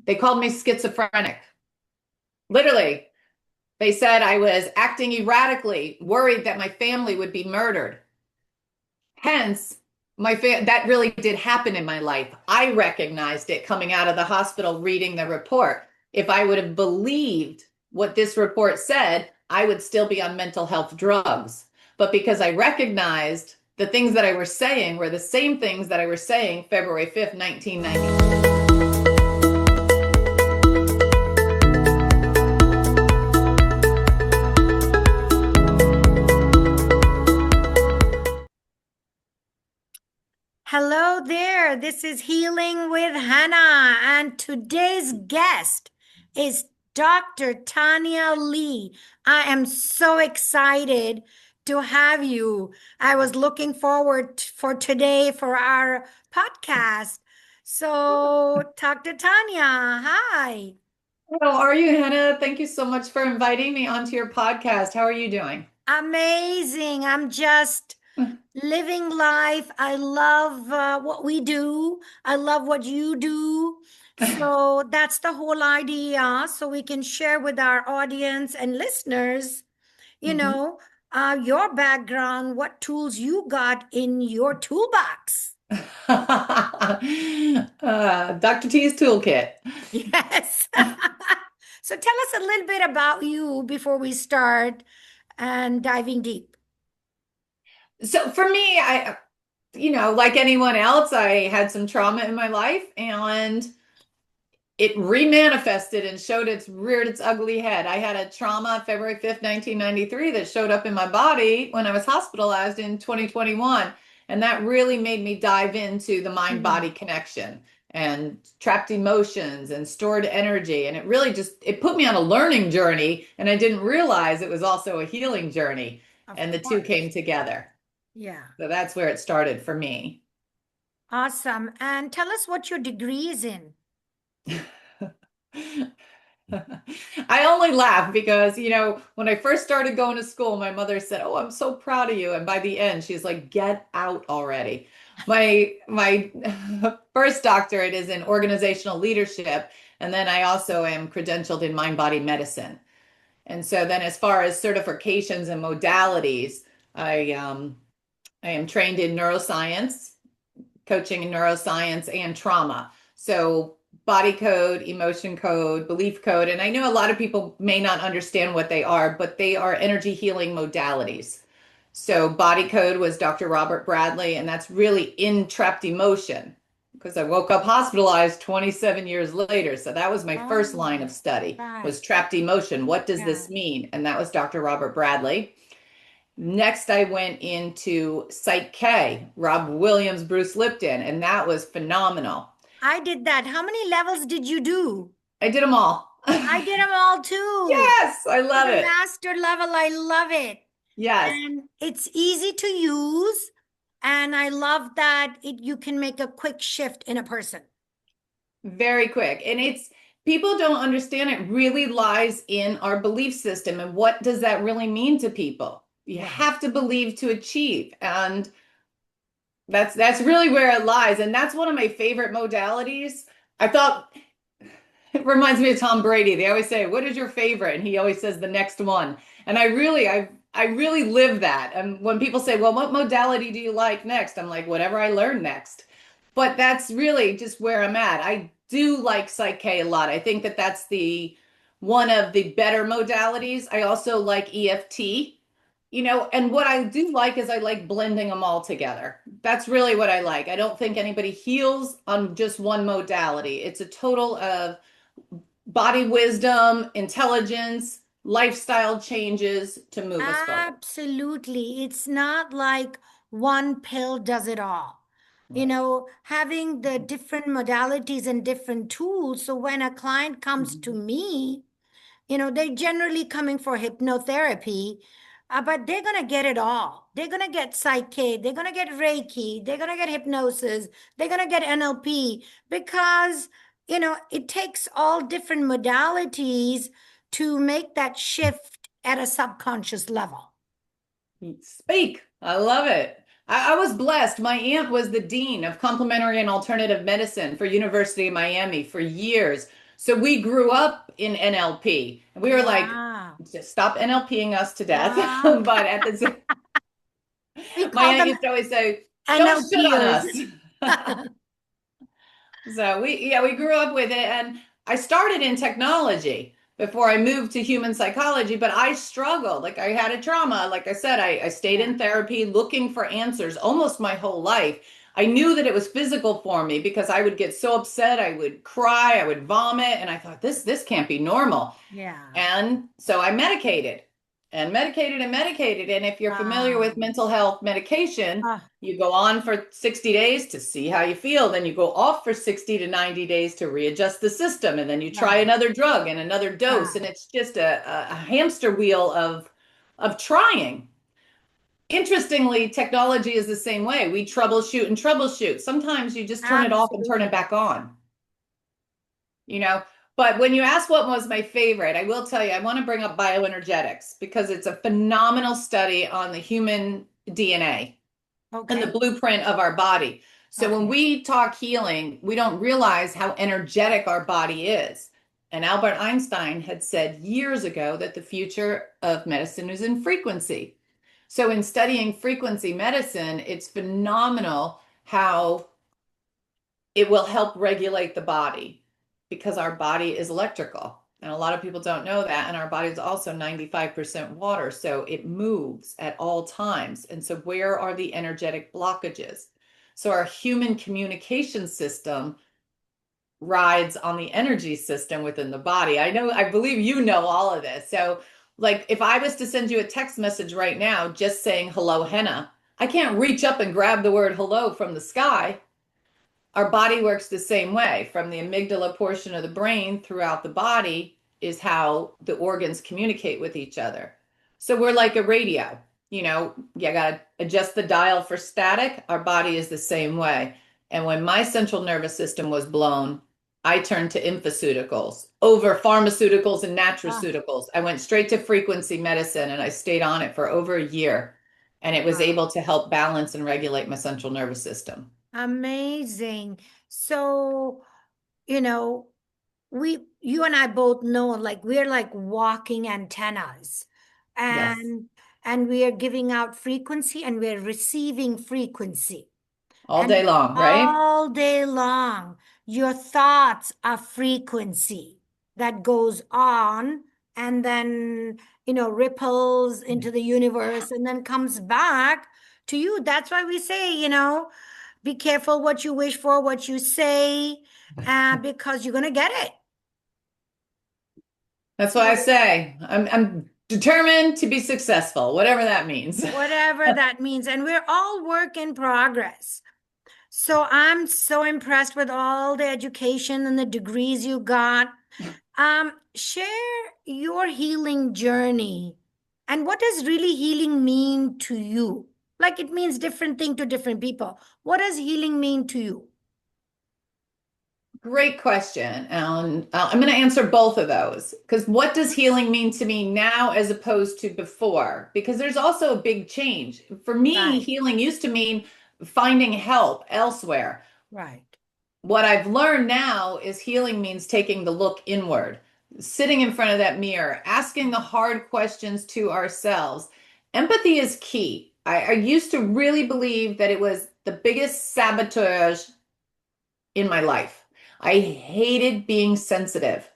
They called me schizophrenic. Literally, they said I was acting erratically, worried that my family would be murdered. Hence, that really did happen in my life. I recognized it coming out of the hospital reading the report. If I would have believed what this report said, I would still be on mental health drugs. But because I recognized the things that I were saying were the same things that I was saying February 5th, 1990. Hello there. This is Healing with Hannah, and today's guest is Dr. Tanya Lee. I am so excited to have you. I was looking forward for today for our podcast. So, Dr. Tanya, hi. How are you, Hena? Thank you so much for inviting me onto your podcast. How are you doing? Amazing. I'm just living life. I love what we do. I love what you do. So that's the whole idea. So we can share with our audience and listeners, you Mhm. know, your background, what tools you got in your toolbox. Dr. T's toolkit. Yes. So tell us a little bit about you before we start and diving deep. So for me, like anyone else, I had some trauma in my life and it remanifested and reared its ugly head. I had a trauma February 5th, 1993 that showed up in my body when I was hospitalized in 2021. And that really made me dive into the mind Mhm. body connection and trapped emotions and stored energy. And it really it put me on a learning journey. And I didn't realize it was also a healing journey. Of And the two came course. together. Yeah. So that's where it started for me. Awesome. And tell us what your degree is in. I only laugh because, when I first started going to school, my mother said, "Oh, I'm so proud of you." And by the end, she's like, "Get out already." My first doctorate is in organizational leadership, and then I also am credentialed in mind-body medicine. And so then as far as certifications and modalities, I am trained in neuroscience, coaching in neuroscience and trauma. So body code, emotion code, belief code. And I know a lot of people may not understand what they are, but they are energy healing modalities. So body code was Dr. Robert Bradley, and that's really in trapped emotion because I woke up hospitalized 27 years later. So that was my first line Oh, of study right. was trapped emotion. What does Yeah. this mean? And that was Dr. Robert Bradley. Next, I went into Psych K, Rob Williams, Bruce Lipton, and that was phenomenal. I did that. How many levels did you do? I did them all. I did them all too. Yes, I To love the it. master level, I love it. Yes, And it's easy to use. And I love that you can make a quick shift in a person. very quick. And people don't understand it really lies in our belief system. And what does that really mean to people? You Right. have to believe to achieve. And that's really where it lies. And that's one of my favorite modalities. I thought it reminds me of Tom Brady. They always say, "What is your favorite?" And he always says the next one. And I really live that. And when people say, "Well, what modality do you like next?" I'm like, "Whatever I learn next." But that's really just where I'm at. I do like Psych K a lot. I think that that's the one of the better modalities. I also like EFT. And what I do like is I like blending them all together. That's really what I like. I don't think anybody heals on just one modality. It's a total of body wisdom, intelligence, lifestyle changes to move us forward. Absolutely. It's not like one pill does it all. Right. Having the different modalities and different tools. So when a client comes to Mhm. me, they're generally coming for hypnotherapy, but they're going to get it all. They're going to get psyche, they're going to get Reiki, they're going to get hypnosis, they're going to get NLP because, it takes all different modalities to make that shift at a subconscious level. Speak. I love it. I was blessed. My aunt was the dean of complementary and alternative medicine for University of Miami for years. So we grew up in NLP. And we were like, Wow. just stop NLPing us to death. Wow. But at the same, We my call aunt them used to always say, don't shit on NLPers. us. So we grew up with it, and I started in technology before I moved to human psychology, but I struggled. Like I had a trauma. Like I said, I stayed Yeah, in therapy looking for answers almost my whole life. I knew that it was physical for me because I would get so upset, I would cry, I would vomit, and I thought this can't be normal. yeah. And so I medicated and medicated and medicated. And if you're familiar with Wow. mental health medication, Ah, you go on for 60 days to see how you feel. Then you go off for 60 to 90 days to readjust the system. And then you try right, another drug and another dose. And right. it's just a hamster wheel of trying. Interestingly, technology is the same way. We troubleshoot and troubleshoot. Sometimes you just turn it off and turn it Absolutely. back on, you know. But when you ask what was my favorite, I will tell you, I want to bring up bioenergetics because it's a phenomenal study on the human DNA and the Okay. blueprint of our body. So when Okay. we talk healing, we don't realize how energetic our body is. And Albert Einstein had said years ago that the future of medicine is in frequency. So in studying frequency medicine, it's phenomenal how it will help regulate the body because our body is electrical. And a lot of people don't know that. And our body is also 95% water. So it moves at all times. And so, where are the energetic blockages? So, our human communication system rides on the energy system within the body. I know, I believe you know all of this. So, like, if I was to send you a text message right now just saying, hello, Hena, I can't reach up and grab the word hello from the sky. Our body works the same way. From the amygdala portion of the brain throughout the body is how the organs communicate with each other. So we're like a radio. You got to adjust the dial for static. Our body is the same way. And when my central nervous system was blown, I turned to infoceuticals over pharmaceuticals and Ah, nutraceuticals. I went straight to frequency medicine and I stayed on it for over a year. And it was wow. able to help balance and regulate my central nervous system. Amazing. So, you know, you and I both know, like, we're like walking antennas, Yes. and we are giving out frequency and we're receiving frequency. All day And long, right? all day long, your thoughts are frequency that goes on and then, ripples into the universe and then comes back to you. That's why we say, be careful what you wish for, what you say, because you're going to get it. That's why I So, say I'm determined to be successful, whatever that means. whatever that means. And we're all work in progress. So I'm so impressed with all the education and the degrees you got. Share your healing journey and what does really healing mean to you? Like it means different thing to different people. What does healing mean to you? Great question. And I'm going to answer both of those because what does healing mean to me now as opposed to before? Because there's also a big change. For me, Right, healing used to mean finding help elsewhere. right. What I've learned now is healing means taking the look inward, sitting in front of that mirror, asking the hard questions to ourselves. Empathy is key. I used to really believe that it was the biggest sabotage in my life. I hated being sensitive.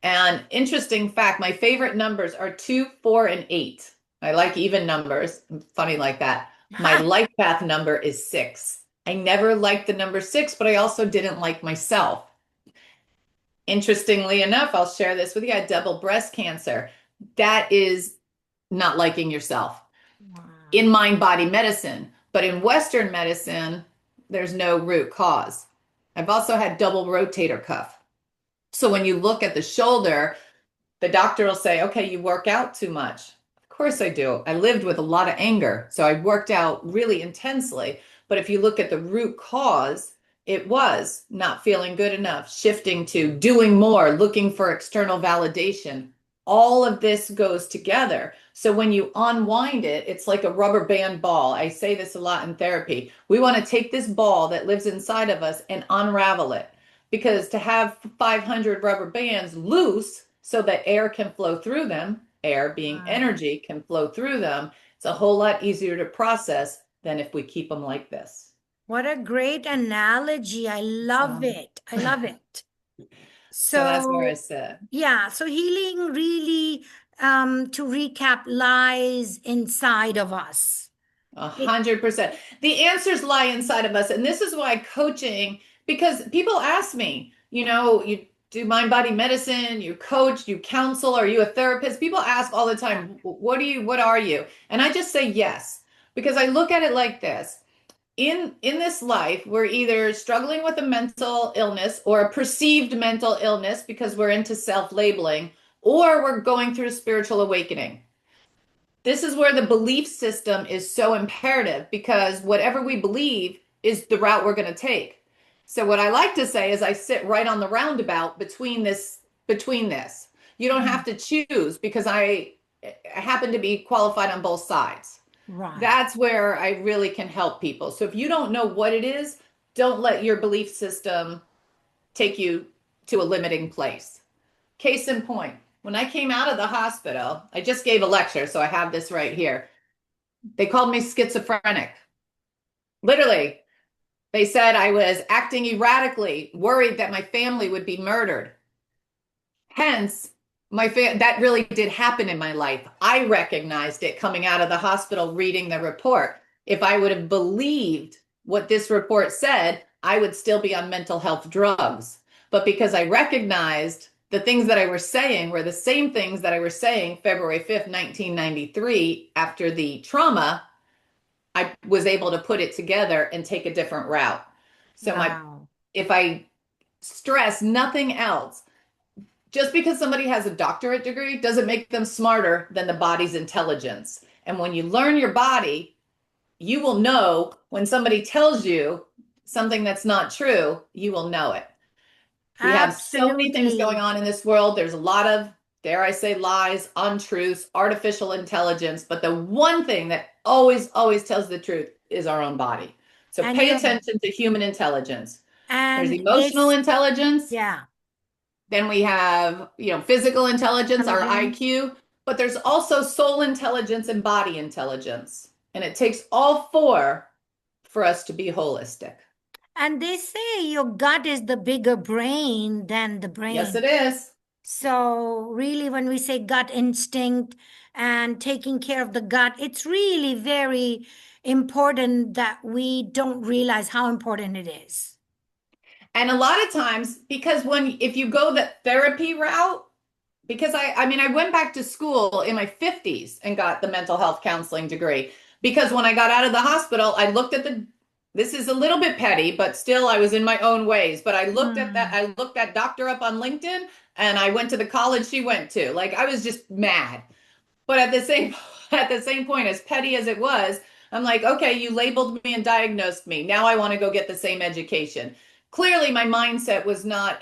And interesting fact, my favorite numbers are 2, 4, and 8. I like even numbers. Funny like that. My life path number is 6. I never liked the number 6, but I also didn't like myself. Interestingly enough, I'll share this with you. I had double breast cancer. That is not liking yourself Wow. in mind body medicine. But in Western medicine, there's no root cause. I've also had double rotator cuff. So when you look at the shoulder, the doctor will say, okay, you work out too much. Of course I do. I lived with a lot of anger. So I worked out really intensely. But if you look at the root cause, it was not feeling good enough, shifting to doing more, looking for external validation. all of this goes together. So when you unwind it, it's like a rubber band ball. I say this a lot in therapy. We want to take this ball that lives inside of us and unravel it. Because to have 500 rubber bands loose so that air can flow through them, air being Wow. energy can flow through them, it's a whole lot easier to process than if we keep them like this. What a great analogy. I love Um, it. I love it. so that's where I So, sit. yeah, so healing really, to recap, lies inside of us. A It, 100%. The answers lie inside of us. And this is why coaching, because people ask me, you do mind body medicine, you coach, you counsel, are you a therapist? People ask all the time, what are you? And I just say yes, because I look at it like this. In this life, we're either struggling with a mental illness or a perceived mental illness because we're into self-labeling, or we're going through a spiritual awakening. This is where the belief system is so imperative because whatever we believe is the route we're going to take. So what I like to say is I sit right on the roundabout between this. You don't have Mm, to choose because I happen to be qualified on both sides. right. That's where I really can help people. So if you don't know what it is, don't let your belief system take you to a limiting place. Case in point, when I came out of the hospital, I just gave a lecture, so I have this right here. They called me schizophrenic. Literally, they said I was acting erratically, worried that my family would be murdered. Hence, that really did happen in my life. I recognized it coming out of the hospital reading the report. If I would have believed what this report said, I would still be on mental health drugs. But because I recognized the things that I were saying were the same things that I was saying February 5th, 1993, after the trauma, I was able to put it together and take a different route. So Wow. if I stress nothing else, just because somebody has a doctorate degree doesn't make them smarter than the body's intelligence. And when you learn your body, you will know when somebody tells you something that's not true, you will know it. We have so many things going Absolutely. on in this world. There's a lot of, dare I say, lies, untruths, artificial intelligence. But the one thing that always, always tells the truth is our own body. So And pay you attention to human intelligence. There's and emotional this, intelligence. yeah, Then we have, physical intelligence, our intelligence. IQ, but there's also soul intelligence and body intelligence. And it takes all four for us to be holistic. And they say your gut is the bigger brain than the Yes, brain. it is. So, really, when we say gut instinct and taking care of the gut, it's really very important that we don't realize how important it is. And a lot of times, because if you go the therapy route, because I went back to school in my 50s and got the mental health counseling degree because when I got out of the hospital, I looked at this is a little bit petty, but still I was in my own ways, but Hmm. I looked that doctor up on LinkedIn and I went to the college she went to. Like I was just mad. But at the same point, as petty as it was, I'm like, okay, you labeled me and diagnosed me. Now I want to go get the same education. Clearly, my mindset was not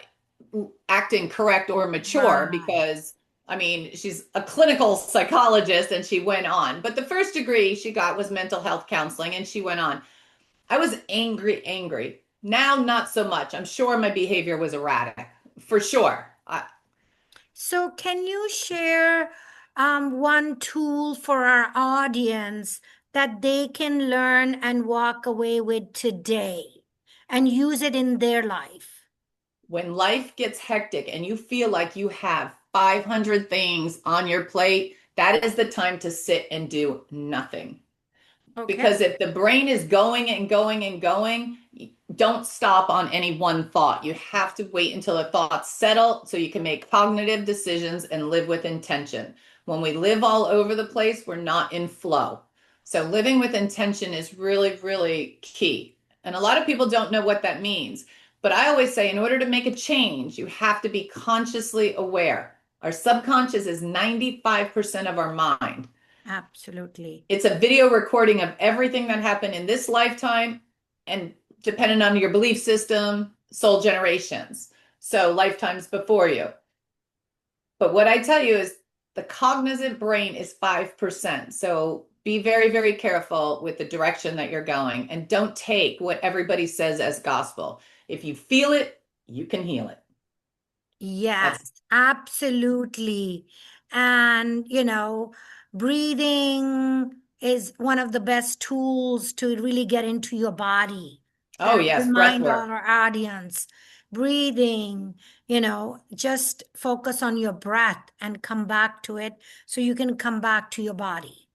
acting correct or mature Right. because she's a clinical psychologist and she went on. But the first degree she got was mental health counseling and she went on. I was angry, angry. Now, not so much. I'm sure my behavior was erratic, for sure. So, can you share one tool for our audience that they can learn and walk away with today and use it in their life? When life gets hectic and you feel like you have 500 things on your plate, that is the time to sit and do nothing. Okay. Because if the brain is going and going and going, don't stop on any one thought. You have to wait until the thoughts settle so you can make cognitive decisions and live with intention. When we live all over the place, we're not in flow. So living with intention is really, really key. And a lot of people don't know what that means. But I always say, in order to make a change, you have to be consciously aware. Our subconscious is 95% of our mind. Absolutely. It's a video recording of everything that happened in this lifetime and depending on your belief system, soul generations. So lifetimes before you. But what I tell you is the cognizant brain is 5%. So be very, very careful with the direction that you're going and don't take what everybody says as gospel. If you feel it, you can heal it. Yes, That's absolutely. And, breathing is one of the best tools to really get into your body. oh yes, breath Remind work. our audience, breathing, just focus on your breath and come back to it so you can come back to your body.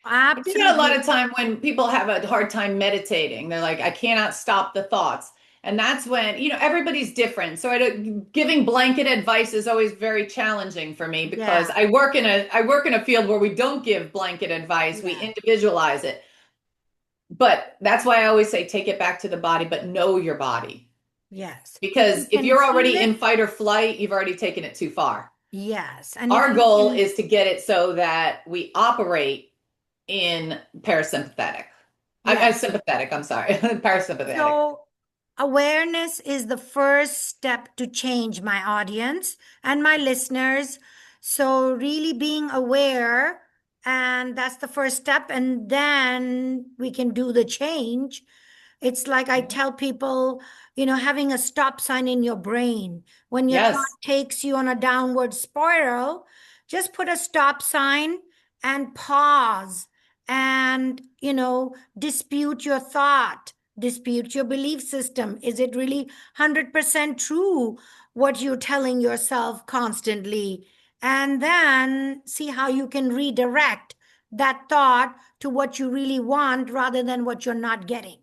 I do that a lot Absolutely. of time when people have a hard time meditating. They're like, I cannot stop the thoughts. And that's when, everybody's different. So giving blanket advice is always very challenging for me because Yeah, I work in a field where we don't give blanket advice. We yeah, individualize it. But that's why I always say take it back to the body, but know your body. yes. If you Because if can you're feel already it, in fight or flight, you've already taken it too far. yes. And if Our you goal can, is to get it so that we operate in parasympathetic. I'm yes. sympathetic, I'm sorry, parasympathetic. So, awareness is the first step to change, my audience and my listeners. So, really being aware, and that's the first step. And then we can do the change. It's like I tell people, having a stop sign in your brain. When your thought Yes. takes you on a downward spiral, just put a stop sign and pause and, dispute your thought, dispute your belief system. Is it really 100% true what you're telling yourself constantly? And then see how you can redirect that thought to what you really want rather than what you're not getting.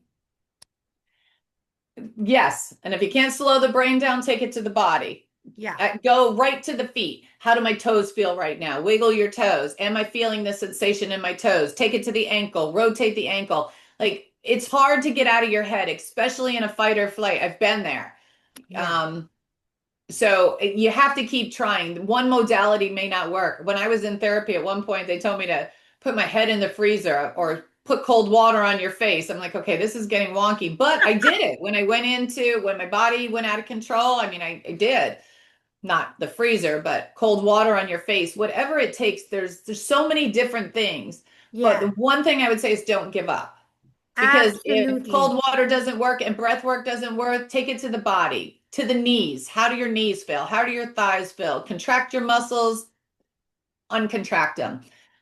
Yes. And if you can't slow the brain down, take it to the body. Yeah. Go right to the feet. How do my toes feel right now? Wiggle your toes. Am I feeling the sensation in my toes? Take it to the ankle, rotate the ankle. Like it's hard to get out of your head, especially in a fight or flight. I've been there. Yeah. Um, So you have to keep trying. One modality may not work. When I was in therapy at one point, they told me to put my head in the freezer or put cold water on your face. I'm like, okay, this is getting wonky, but I did it when my body went out of control. I mean, I did not the freezer, but cold water on your face, whatever it takes. There's so many different things. But the Yeah. one thing I would say is don't give up. Because if Absolutely. cold water doesn't work and breath work doesn't work, take it to the body, to the knees. How do your knees feel? How do your thighs feel? Contract your muscles, uncontract them,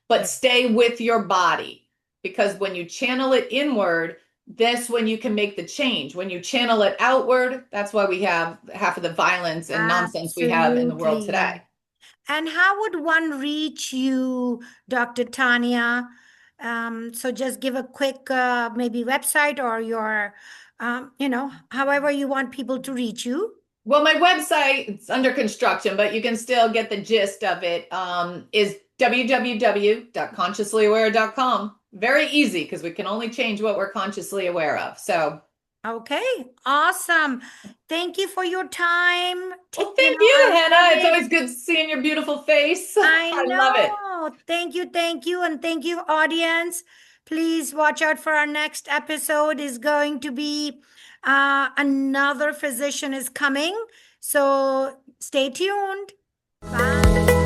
but Yeah. stay with your body because when you channel it inward, that's when you can make the change. When you channel it outward, that's why we have half of the violence and nonsense we have in the world Absolutely. today. And how would one reach you, Dr. Tanya? So just give a quick maybe website or your, however you want people to reach you. Well, my website, it's under construction, but you can still get the gist of it. Is www.consciouslyaware.com. Very easy because we can only change what we're consciously aware of. So, Okay, awesome. Thank you for your time. well, You thank know, I you, love Hannah. It's it. always good seeing your beautiful face. I I love it. know. Thank you, and thank you, audience. Please watch out for our next episode. Is going to be another physician is coming. So stay tuned. Bye.